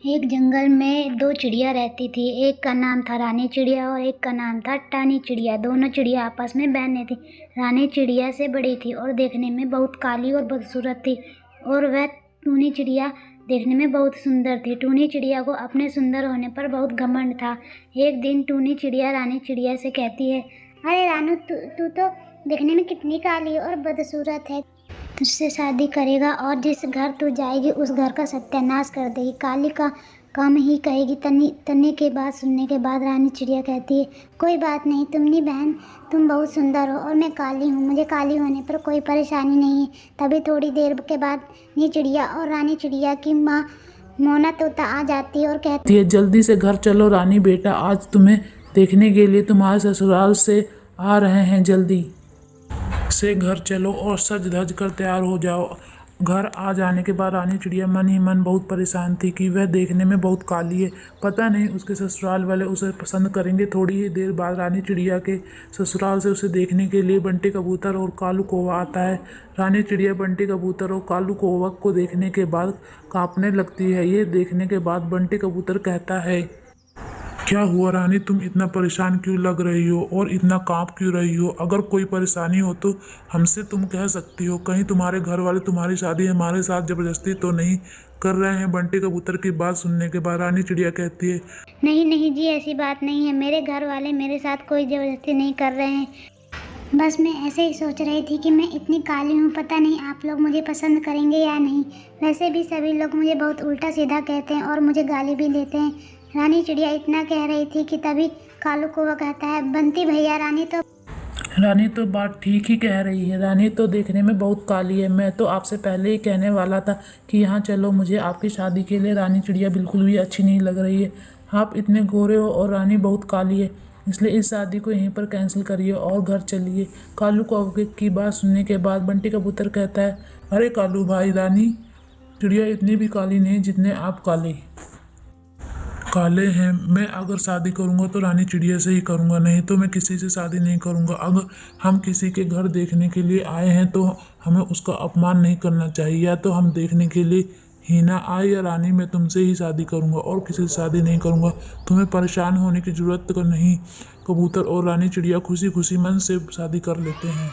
एक जंगल में दो चिड़िया रहती थी। एक का नाम था रानी चिड़िया और एक का नाम था टानी चिड़िया। दोनों चिड़िया आपस में बहनें थीं। रानी चिड़िया से बड़ी थी और देखने में बहुत काली और बदसूरत थी, और वह टूनी चिड़िया देखने में बहुत सुंदर थी। टूनी चिड़िया को अपने सुंदर होने पर बहुत घमंड था। एक दिन टूनी चिड़िया रानी चिड़िया से कहती है, अरे रानू, तू तो देखने में कितनी काली और बदसूरत है। तुझसे शादी करेगा और जिस घर तू जाएगी उस घर का सत्यानाश कर देगी। काली का कम ही कहेगी। तने के बाद सुनने के बाद रानी चिड़िया कहती है, कोई बात नहीं तुमनी बहन, तुम बहुत सुंदर हो और मैं काली हूँ, मुझे काली होने पर कोई परेशानी नहीं है। तभी थोड़ी देर के बाद नी चिड़िया और रानी चिड़िया की माँ मोना तोता आ जाती है और कहती है, जल्दी से घर चलो रानी बेटा, आज तुम्हें देखने के लिए तुम्हारे ससुराल से आ रहे हैं। जल्दी से घर चलो और सज धज कर तैयार हो जाओ। घर आ जाने के बाद रानी चिड़िया मन ही मन बहुत परेशान थी कि वह देखने में बहुत काली है, पता नहीं उसके ससुराल वाले उसे पसंद करेंगे। थोड़ी ही देर बाद रानी चिड़िया के ससुराल से उसे देखने के लिए बंटी कबूतर और कालू कौवा आता है। रानी चिड़िया बंटी कबूतर और कालू कौवा को देखने के बाद कांपने लगती है। ये देखने के बाद बंटी कबूतर कहता है, क्या हुआ रानी, तुम इतना परेशान क्यों लग रही हो और इतना कांप क्यों रही हो? अगर कोई परेशानी हो तो हमसे तुम कह सकती हो। कहीं तुम्हारे घर वाले तुम्हारी शादी हमारे साथ जबरदस्ती तो नहीं कर रहे हैं? बंटी कबूतर की बात सुनने के बाद रानी चिड़िया कहती है, नहीं नहीं जी, ऐसी बात नहीं है। मेरे घर वाले मेरे साथ कोई जबरदस्ती नहीं कर रहे हैं। बस मैं ऐसे ही सोच रही थी कि मैं इतनी काली हूँ, पता नहीं आप लोग मुझे पसंद करेंगे या नहीं। वैसे भी सभी लोग मुझे बहुत उल्टा सीधा कहते हैं और मुझे गाली भी देते हैं। रानी चिड़िया इतना कह रही थी कि तभी कालू कौवा कहता है, बंटी भैया, रानी तो बात ठीक ही कह रही है। रानी तो देखने में बहुत काली है। मैं तो आपसे पहले ही कहने वाला था कि यहाँ चलो, मुझे आपकी शादी के लिए रानी चिड़िया बिल्कुल भी अच्छी नहीं लग रही है। आप इतने गोरे हो और रानी बहुत काली है, इसलिए इस शादी को यहीं पर कैंसिल करिए और घर चलिए। कालू कौवे की बात सुनने के बाद बंटी कबूतर कहता है, अरे कालू भाई, रानी चिड़िया इतनी भी काली नहीं जितने आप काले हैं। मैं अगर शादी करूंगा तो रानी चिड़िया से ही करूंगा, नहीं तो मैं किसी से शादी नहीं करूंगा। अगर हम किसी के घर देखने के लिए आए हैं तो हमें उसका अपमान नहीं करना चाहिए। या तो हम देखने के लिए ही ना आए, या रानी मैं तुमसे ही शादी करूंगा और किसी से शादी नहीं करूंगा। तुम्हें परेशान होने की ज़रूरत नहीं। कबूतर और रानी चिड़िया खुशी खुशी मन से शादी कर लेते हैं।